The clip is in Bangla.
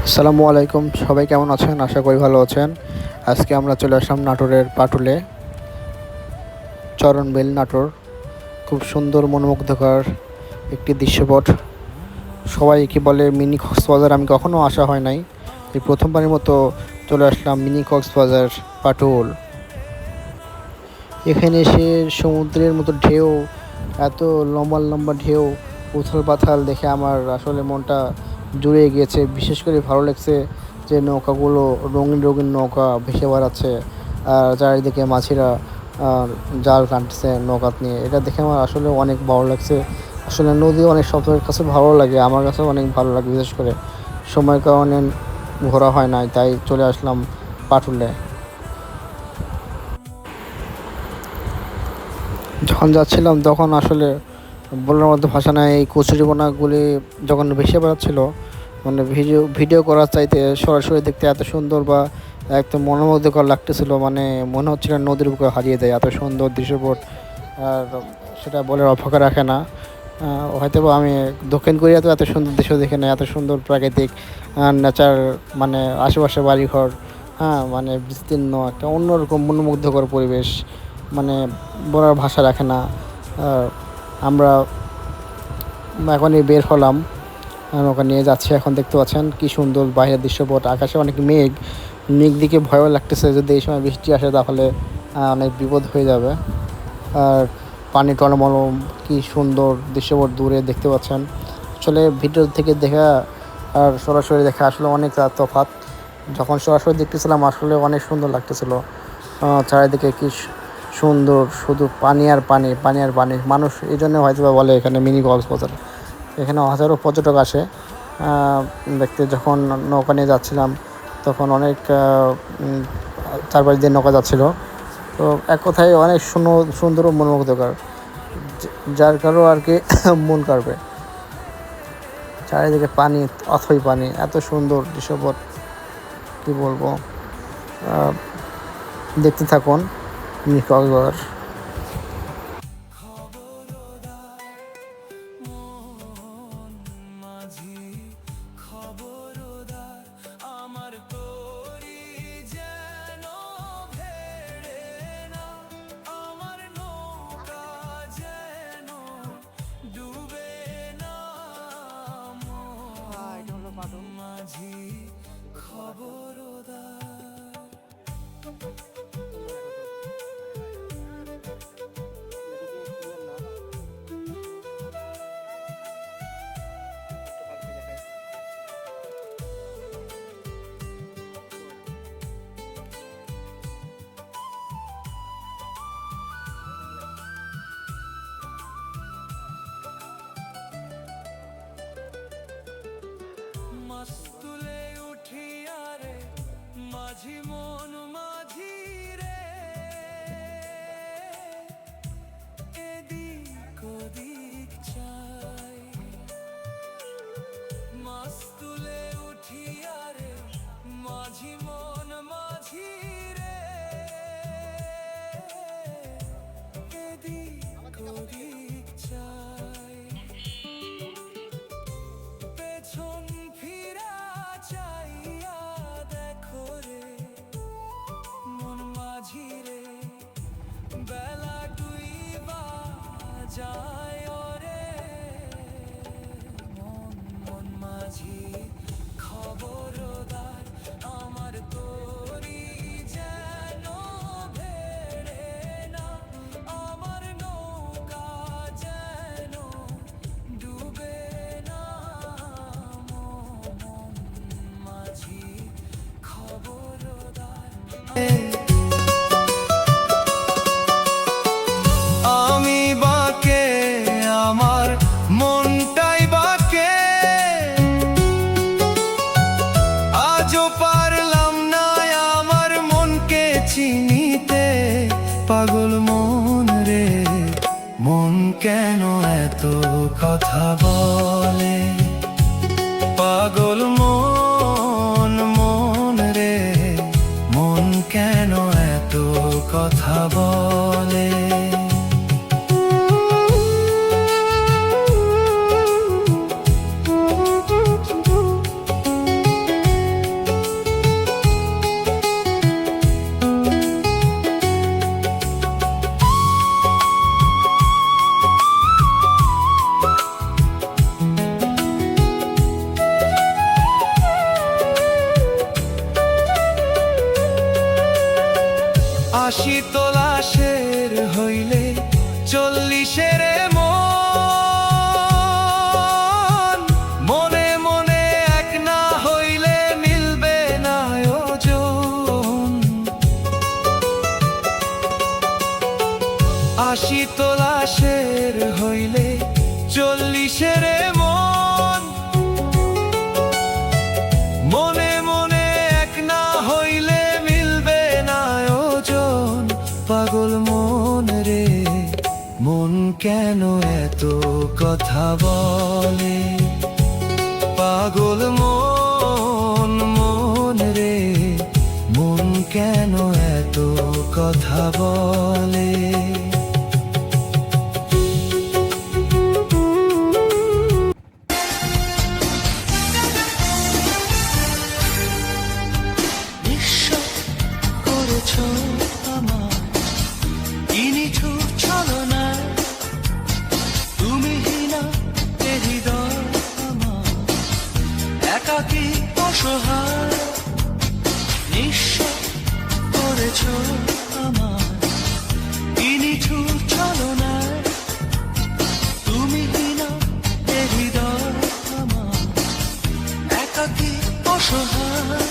আসসালামু আলাইকুম, সবাই কেমন আছেন? আশা করি ভালো আছেন। আজকে আমরা চলে আসলাম নাটোরের পাটুলে, চরণবিল নাটোর। খুব সুন্দর মনোমুগ্ধকর একটি দৃশ্যপট। সবাই কি বলে মিনি কক্সবাজার, আমি কখনো আসা হয় নাই, এই প্রথমবারের মতো চলে আসলাম মিনি কক্সবাজার পাটুল। এখানে এসে সমুদ্রের মতো ঢেউ, এত লম্বা লম্বা ঢেউ, উথাল পাথাল দেখে আমার আসলে মনটা জুড়িয়ে গিয়েছে। বিশেষ করে ভালো লাগছে যে নৌকাগুলো রঙিন রঙিন নৌকা ভেসে বেড়াচ্ছে, আর চারিদিকে মাঝিরা জাল টানতেছে নৌকা নিয়ে। এটা দেখে আমার আসলে অনেক ভালো লাগছে। আসলে নদী অনেক সবার কাছে ভালো লাগে, আমার কাছে অনেক ভালো লাগে। বিশেষ করে সময়ের কারণে ঘোরা হয় নাই, তাই চলে আসলাম পাটুলে। যখন যাচ্ছিলাম তখন আসলে বলার মধ্যে ভাষা নাই, এই কচুরিপানাগুলি যখন ভেসে বেড়াচ্ছিল, মানে ভিডিও ভিডিও করার চাইতে সরাসরি দেখতে এত সুন্দর বা একদম মনোমুগ্ধকর লাগতেছিল। মানে মনে হচ্ছিল নদীর বুকে হারিয়ে দেয়, এত সুন্দর দৃশ্যপট। আর সেটা বলে অপেক্ষা রাখে না। হয়তো বা আমি দক্ষিণ কোরিয়াতে এত সুন্দর দৃশ্য দেখে না, এত সুন্দর প্রাকৃতিক নেচার, মানে আশেপাশে বাড়িঘর, হ্যাঁ, মানে বিস্তীর্ণ একটা অন্যরকম মনোমুগ্ধকর পরিবেশ, মানে বলার ভাষা রাখে না। আর আমরা এখনই বের হলাম, নৌকা নিয়ে যাচ্ছি। এখন দেখতে পাচ্ছেন কি সুন্দর বাইরের দৃশ্যপট। আকাশে অনেক মেঘ, মেঘ দিকে ভয়ও লাগতেছে, যদি এই সময় বৃষ্টি আসে তাহলে অনেক বিপদ হয়ে যাবে। আর পানি টলমল, কি সুন্দর দৃশ্যপট দূরে দেখতে পাচ্ছেন। আসলে ভিডিও থেকে দেখা আর সরাসরি দেখা আসলে অনেক তফাৎ। যখন সরাসরি দেখতেছিলাম আসলে অনেক সুন্দর লাগতেছিল। চারিদিকে কি সুন্দর, শুধু পানি আর পানি, পানি আর পানি। মানুষ এই জন্য হয়তো বা বলে এখানে মিনি কক্সবাজার। এখানে হাজারো পর্যটক আসে দেখতে। যখন নৌকা নিয়ে যাচ্ছিলাম তখন অনেক চারপাশ দিয়ে নৌকা যাচ্ছিল। তো এক কথায় অনেক সুন্দর ও মনোমুগ্ধকর, যার কারো আর কি মন কাড়বে। চারিদিকে পানি, অথই পানি, এত সুন্দর দৃশ্যপট, কী বলবো। দেখতে থাকুন মিনি কক্সবাজার। মাস্তুলে উঠিয়া রে মাঝি মন মাঝি রে, এদিক ওদিক চাই। মাস্তুলে উঠিয়া রে মাঝি মন মাঝি রে, এদিক ওদিক চাই। পেছন ফিরা চাইয়া দেখো রে মন মাঝি রে, বেলা ডুইবা যায় রে মন, মন মাঝি খবরদার, আমার তোরি যেন ভেড়ে না, আমার নৌকা যেন ডুবে না। মন মাঝি খবরদার, আমি বাকে আমার মনটাই বাকে, আজও পারলাম না আমার মনকে চিনিতে। পাগল মন রে, মন কেন এত কথা বলে? পাগল মন, মন রে, মন কেন এত কথা বলে? আশি তোলাশের হইলে 40-এর মন, মনে মনে এক না হইলে মিলবে না ওজন। 80 তোলাশের হইলে 40-এর মন, মনে মনে এক না হইলে মিলবে না ওজন। পাগল মন রে, মন কেন এত কথা বলে? পাগল মন, মন রে, মন কেন এত কথা বলে? নিঃস্ব করেছ আমার কি নিঠুর ছলনা, তুমি হীনা এ হৃদয় আমার একাকী অসহায়। নিঃস্ব করেছ আমার কি নিঠুর ছলনা, তুমি হীনা এ হৃদয় আমার একাকী অসহায়।